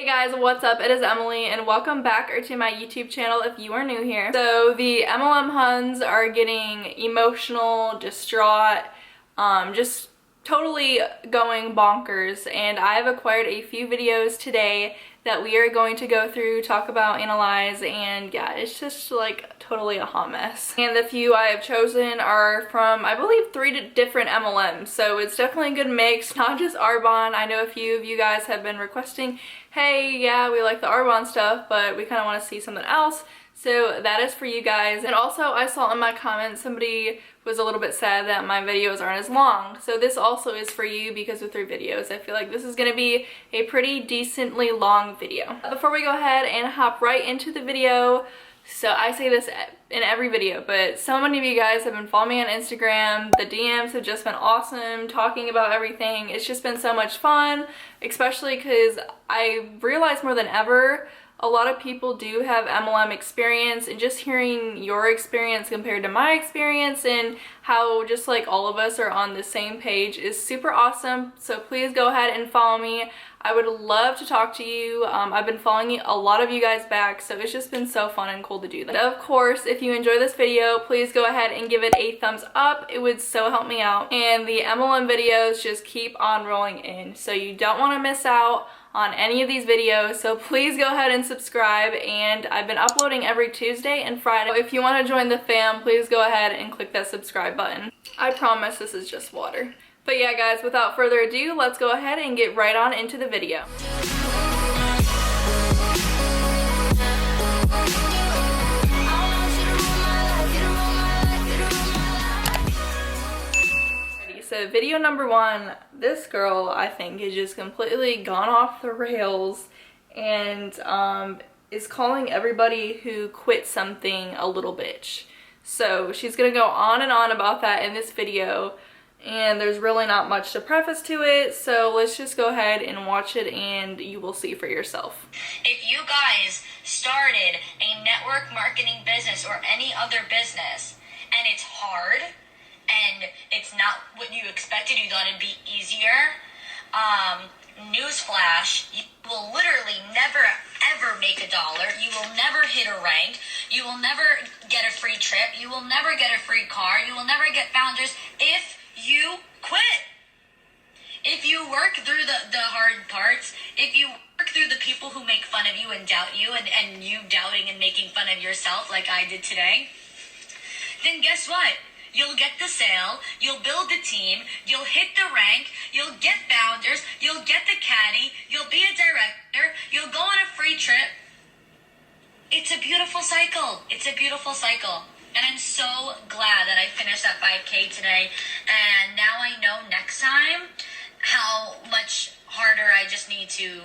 Hey guys, what's up? It is Emily and welcome back to my YouTube channel if you are new here. So the Mlm Huns are getting emotional, distraught, just totally going bonkers, and I have acquired a few videos today that we are going to go through, talk about, analyze, and yeah, it's just like totally a hot mess. And the few I have chosen are from, I believe, 3 different MLMs, so it's definitely a good mix, not just Arbonne. I know a few of you guys have been requesting, hey, yeah, we like the Arbonne stuff, but we kind of want to see something else. So that is for you guys. And also I saw in my comments somebody was a little bit sad that my videos aren't as long. So this also is for you because with 3 videos, I feel like this is going to be a pretty decently long video. Before we go ahead and hop right into the video, so I say this in every video, but so many of you guys have been following me on Instagram. The DMs have just been awesome, talking about everything. It's just been so much fun, especially because I realize more than ever a lot of people do have MLM experience, and just hearing your experience compared to my experience and how just like all of us are on the same page is super awesome. So please go ahead and follow me. I would love to talk to you. I've been following a lot of you guys back, so it's just been so fun and cool to do that. Of course, if you enjoy this video, please go ahead and give it a thumbs up. It would so help me out. And the MLM videos just keep on rolling in, so you don't want to miss out on any of these videos, so please go ahead and subscribe. And I've been uploading every Tuesday and Friday. If you want to join the fam, please go ahead and click that subscribe button. I promise this is just water. But yeah guys, without further ado, let's go ahead and get right on into the video. So video number 1, this girl I think has just completely gone off the rails and is calling everybody who quit something a little bitch. So she's gonna go on and on about that in this video, and there's really not much to preface to it, so let's just go ahead and watch it and you will see for yourself. If you guys started a network marketing business or any other business and it's hard and it's not what you expected, you thought it'd be easier, newsflash, you will literally never ever make $1. You will never hit a rank. You will never get a free trip. You will never get a free car. You will never get founders if you quit. If you work through the hard parts, if you work through the people who make fun of you and doubt you, and you doubting and making fun of yourself like I did today, then guess what? You'll get the sale, you'll build the team, you'll hit the rank, you'll get founders, you'll get the caddy, you'll be a director, you'll go on a free trip. It's a beautiful cycle. It's a beautiful cycle. And I'm so glad that I finished that 5K today. And now I know next time how much harder I just need to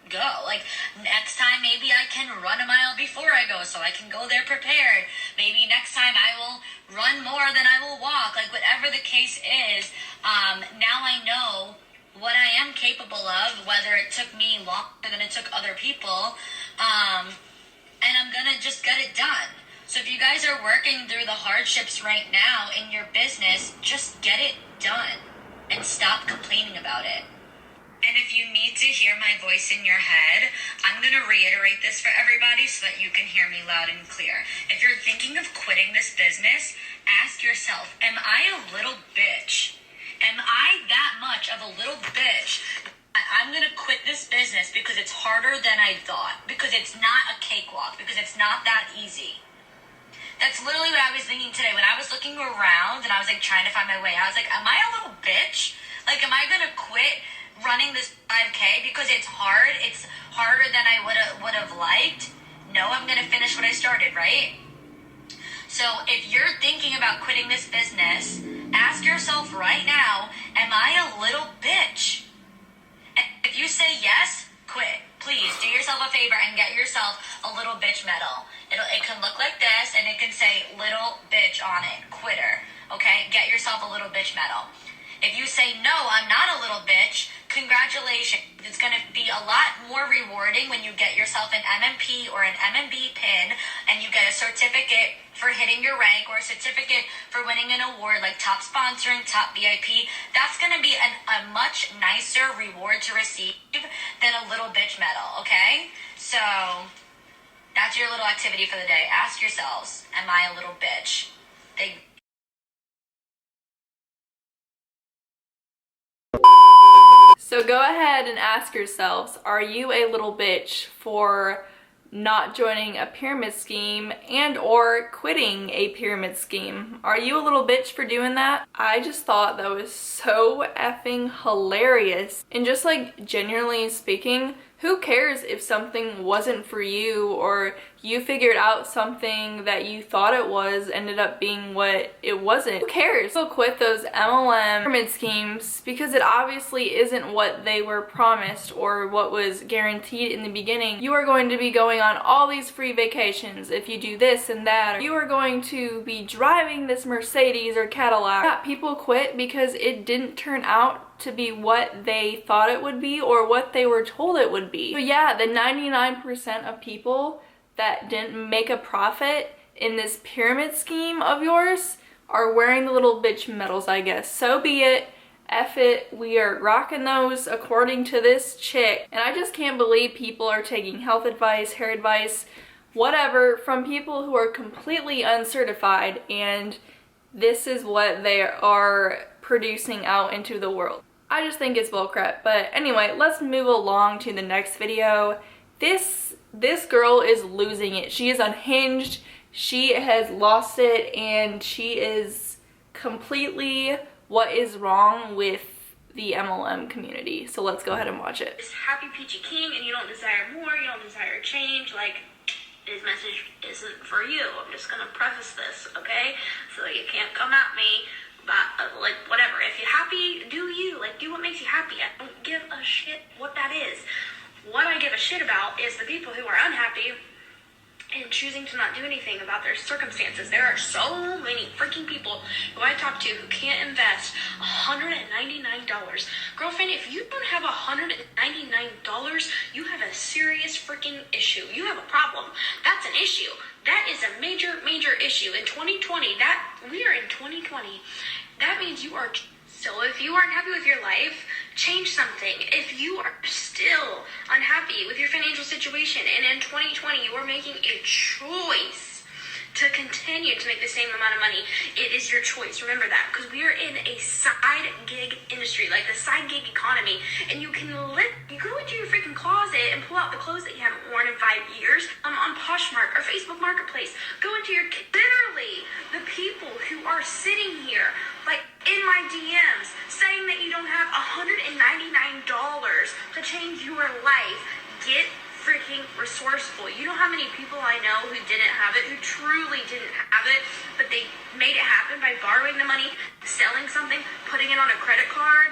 go. Next time maybe I can run a mile before I go so I can go there prepared. Maybe next time I will run more than I will walk. Whatever the case is, now I know what I am capable of, whether it took me longer than it took other people, and I'm gonna just get it done. So if you guys are working through the hardships right now in your business, just get it done and stop complaining about it. And if you need to hear my voice in your head, I'm going to reiterate this for everybody so that you can hear me loud and clear. If you're thinking of quitting this business, ask yourself, am I a little bitch? Am I that much of a little bitch? I'm going to quit this business because it's harder than I thought, because it's not a cakewalk, because it's not that easy. That's literally what I was thinking today when I was looking around and I was trying to find my way. I was like, am I a little bitch? Am I going to quit running this 5K because it's hard? It's harder than I would have liked? No, I'm going to finish what I started, right? So if you're thinking about quitting this business, ask yourself right now, am I a little bitch? And if you say yes, quit. Please do yourself a favor and get yourself a little bitch medal. It can look like this and it can say little bitch on it, quitter. Okay, get yourself a little bitch medal. If you say no, I'm not a little bitch, Congratulations. It's going to be a lot more rewarding when you get yourself an MMP or an MMB pin and you get a certificate for hitting your rank or a certificate for winning an award like top sponsoring, top VIP. That's going to be a much nicer reward to receive than a little bitch medal, okay? So that's your little activity for the day. Ask yourselves, am I a little bitch? So go ahead and ask yourselves, are you a little bitch for not joining a pyramid scheme and or quitting a pyramid scheme? Are you a little bitch for doing that? I just thought that was so effing hilarious. And just like genuinely speaking, who cares if something wasn't for you or you figured out something that you thought it was ended up being what it wasn't? Who cares? People quit those MLM pyramid schemes because it obviously isn't what they were promised or what was guaranteed in the beginning. You are going to be going on all these free vacations if you do this and that, or you are going to be driving this Mercedes or Cadillac. Yeah, people quit because it didn't turn out to be what they thought it would be or what they were told it would be. So yeah, the 99% of people that didn't make a profit in this pyramid scheme of yours are wearing the little bitch medals, I guess. So be it. F it. We are rocking those according to this chick. And I just can't believe people are taking health advice, hair advice, whatever, from people who are completely uncertified, and this is what they are producing out into the world. I just think it's bullcrap. But anyway, let's move along to the next video. This girl is losing it. She is unhinged. She has lost it, and she is completely what is wrong with the MLM community. So let's go ahead and watch it. This happy peachy king, and you don't desire more, you don't desire change. Like, this message isn't for you. I'm just gonna preface this, okay? So you can't come at me about, like, whatever. If you're happy, do you. Like, do what makes you happy. I don't give a shit what that is. What I give a shit about is the people who are unhappy and choosing to not do anything about their circumstances. There are so many freaking people who I talk to who can't invest $199. Girlfriend, if you don't have $199, you have a serious freaking issue. You have a problem. That's an issue. That is a major, major issue. In 2020, we are in 2020. That means you are. So if you aren't happy with your life, change something. If you are still unhappy with your financial situation and in 2020 you are making a choice to continue to make the same amount of money, it is your choice. Remember that, because we are in a side gig industry, like the side gig economy, and you can you go into your freaking closet and pull out the clothes that you haven't worn in 5 years on Poshmark or Facebook Marketplace. Go into your, literally, the people who are sitting here, like in my DMs, saying that you don't have $199 to change your life. Get freaking resourceful. You know how many people I know who didn't have it, who truly didn't have it, but they made it happen by borrowing the money, selling something, putting it on a credit card?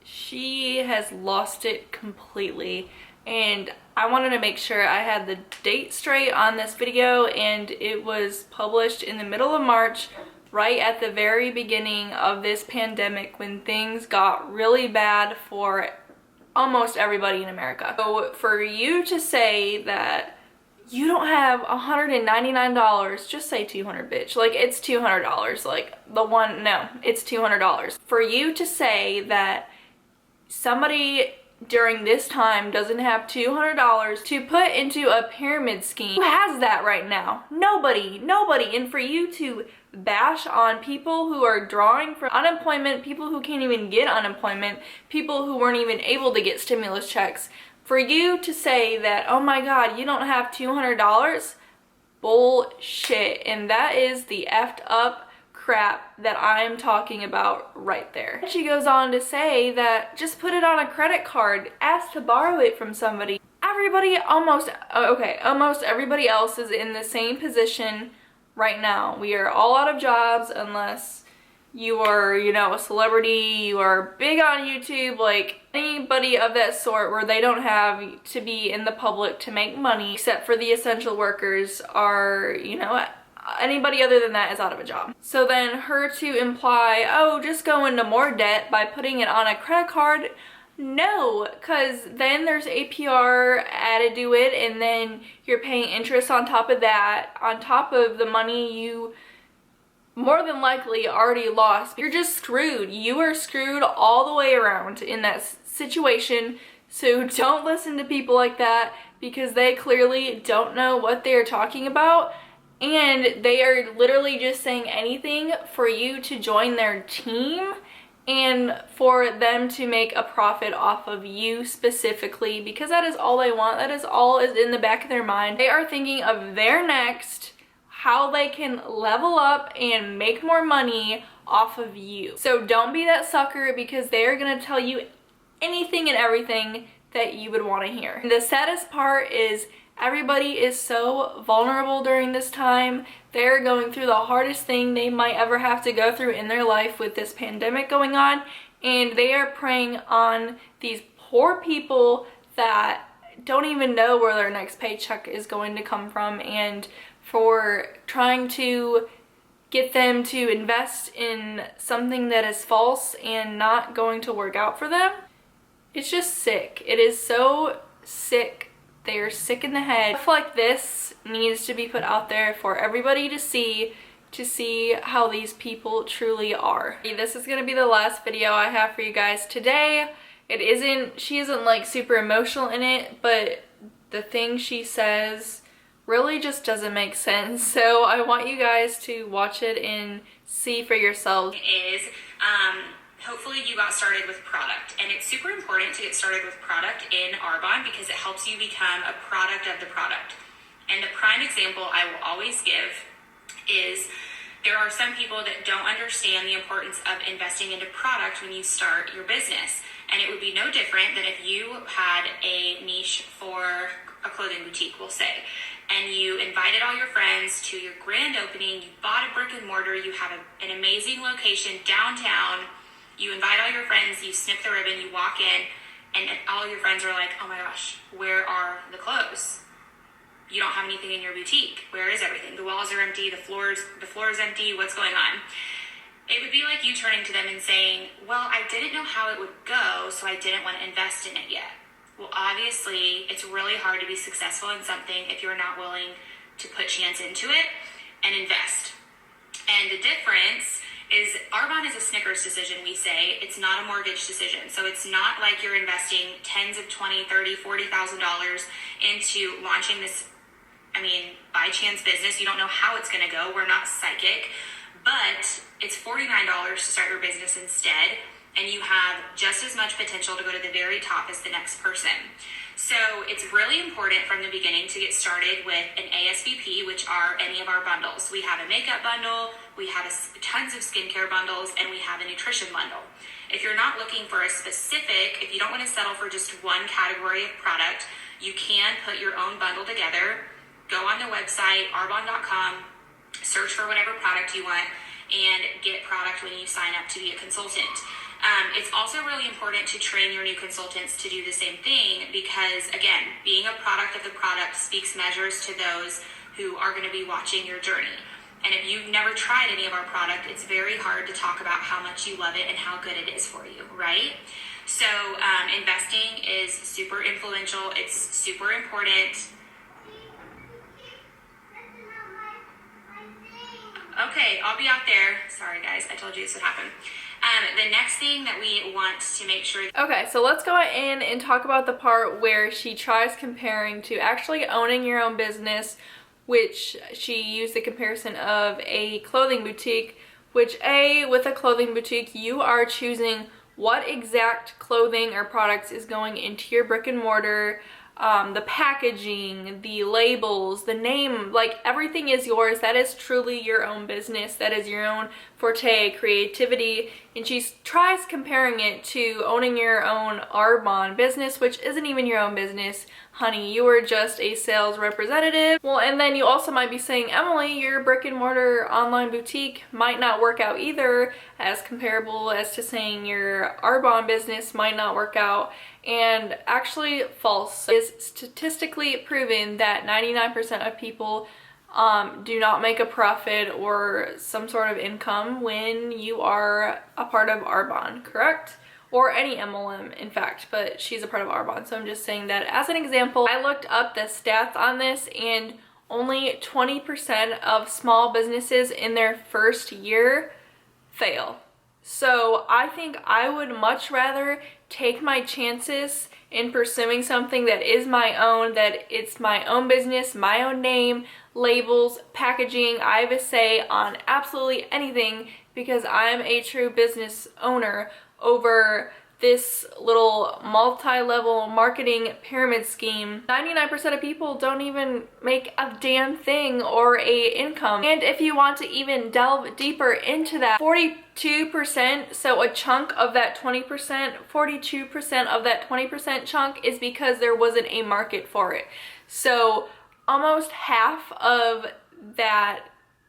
She has lost it completely, and I wanted to make sure I had the date straight on this video, and it was published in the middle of March, right at the very beginning of this pandemic when things got really bad for almost everybody in America. So for you to say that you don't have $199, just say 200, bitch. Like, it's $200. Like, it's $200. For you to say that somebody during this time doesn't have $200 to put into a pyramid scheme, who has that right now? Nobody. And for you to bash on people who are drawing from unemployment, people who can't even get unemployment, people who weren't even able to get stimulus checks, for you to say that, oh my god, you don't have $200, bullshit. And that is the effed up crap that I'm talking about right there. She goes on to say that just put it on a credit card, ask to borrow it from somebody. Almost everybody else is in the same position right now. We are all out of jobs unless you are, a celebrity, you are big on YouTube, like anybody of that sort where they don't have to be in the public to make money, except for the essential workers are, anybody other than that is out of a job. So then her to imply, oh, just go into more debt by putting it on a credit card, No, because then there's APR added to it, and then you're paying interest on top of that, on top of the money you more than likely already lost. You're just screwed. You are screwed all the way around in that situation. So don't listen to people like that, because they clearly don't know what they're talking about, and they are literally just saying anything for you to join their team and for them to make a profit off of you specifically, because that is all they want. That is all is in the back of their mind. They are thinking of their next, how they can level up and make more money off of you. So don't be that sucker, because they are going to tell you anything and everything that you would want to hear. The saddest part is everybody is so vulnerable during this time. They're going through the hardest thing they might ever have to go through in their life with this pandemic going on, and they are preying on these poor people that don't even know where their next paycheck is going to come from, and for trying to get them to invest in something that is false and not going to work out for them. It's just sick. It is so sick. They are sick in the head. Stuff like this needs to be put out there for everybody to see how these people truly are. This is gonna be the last video I have for you guys today. She isn't like super emotional in it, but the thing she says really just doesn't make sense. So I want you guys to watch it and see for yourselves. Hopefully you got started with product, and it's super important to get started with product in Arbonne because it helps you become a product of the product. And the prime example I will always give is there are some people that don't understand the importance of investing into product when you start your business. And it would be no different than if you had a niche for a clothing boutique, we'll say, and you invited all your friends to your grand opening, you bought a brick and mortar, you have an amazing location downtown, you invite all your friends, you snip the ribbon, you walk in, and all your friends are like, oh my gosh, where are the clothes? You don't have anything in your boutique. Where is everything? The walls are empty, the floor is empty, what's going on? It would be like you turning to them and saying, well, I didn't know how it would go, so I didn't want to invest in it yet. Well, obviously, it's really hard to be successful in something if you're not willing to put chance into it and invest. And the difference is Arbonne is a Snickers decision, we say. It's not a mortgage decision. So it's not like you're investing tens of $20,000, $30,000, $40,000 into launching this, by chance business. You don't know how it's going to go. We're not psychic. But it's $49 to start your business instead, and you have just as much potential to go to the very top as the next person. So it's really important from the beginning to get started with an ASVP, which are any of our bundles. We have a makeup bundle, we have tons of skincare bundles, and we have a nutrition bundle. If you're not looking for a specific, if you don't want to settle for just one category of product, you can put your own bundle together. Go on the website, arbonne.com, search for whatever product you want, and get product when you sign up to be a consultant. It's also really important to train your new consultants to do the same thing because, again, being a product of the product speaks measures to those who are going to be watching your journey. And if you've never tried any of our product, it's very hard to talk about how much you love it and how good it is for you, right? So investing is super influential. It's super important. Okay, I'll be out there. Sorry, guys. I told you this would happen. The next thing that we want to make sure... Okay, so let's go in and talk about the part where she tries comparing to actually owning your own business, which she used the comparison of a clothing boutique, which with a clothing boutique, you are choosing what exact clothing or products is going into your brick and mortar, the packaging, the labels, the name, like everything is yours. That is truly your own business. That is your own forte, creativity. And she tries comparing it to owning your own Arbonne business, which isn't even your own business, honey. You are just a sales representative. Well, and then you also might be saying, Emily, your brick and mortar online boutique might not work out either, as comparable as to saying your Arbonne business might not work out. And actually false. It's statistically proven that 99% of people do not make a profit or some sort of income when you are a part of Arbonne, correct? or any MLM in fact, but she's a part of Arbonne, so I'm just saying that as an example. I looked up the stats on this, and only 20% of small businesses in their first year fail. So I think I would much rather take my chances in pursuing something that is my own, that it's my own business, my own name, labels, packaging. I have a say on absolutely anything because I'm a true business owner over this little multi-level marketing pyramid scheme. 99% of people don't even make a damn thing or a income. And if you want to even delve deeper into that, 42%, so a chunk of that 20%, 42% of that 20% chunk is because there wasn't a market for it. So almost half of that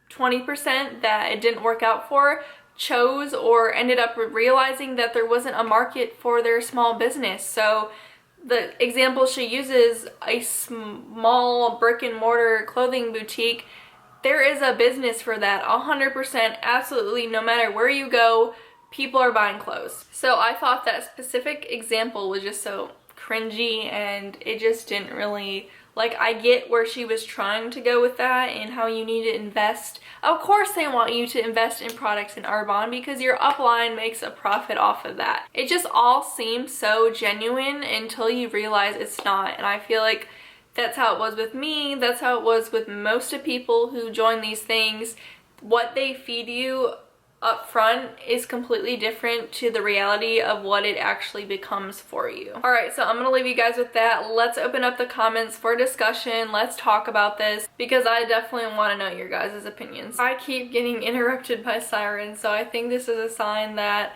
20% that it didn't work out for chose or ended up realizing that there wasn't a market for their small business. So the example she uses, a small brick and mortar clothing boutique, there is a business for that 100%, absolutely. No matter where you go, people are buying clothes. So I thought that specific example was just so cringy, and it just didn't really, like, I get where she was trying to go with that and how you need to invest. Of course they want you to invest in products in Arbonne because your upline makes a profit off of that. It just all seems so genuine until you realize it's not. And I feel like that's how it was with me. That's how it was with most of people who join these things. What they feed you up front is completely different to the reality of what it actually becomes for you. Alright, so I'm gonna leave you guys with that. Let's open up the comments for discussion. Let's talk about this because I definitely want to know your guys' opinions. I keep getting interrupted by sirens, so I think this is a sign that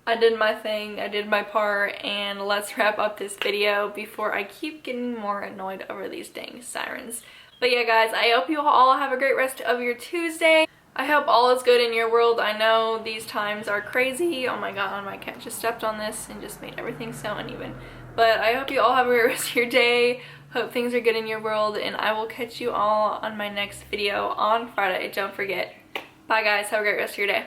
I did my thing, I did my part, and let's wrap up this video before I keep getting more annoyed over these dang sirens. But yeah guys, I hope you all have a great rest of your Tuesday. I hope all is good in your world. I know these times are crazy. Oh my god, my cat just stepped on this and just made everything so uneven. But I hope you all have a great rest of your day. Hope things are good in your world, and I will catch you all on my next video on Friday. Don't forget. Bye guys, have a great rest of your day.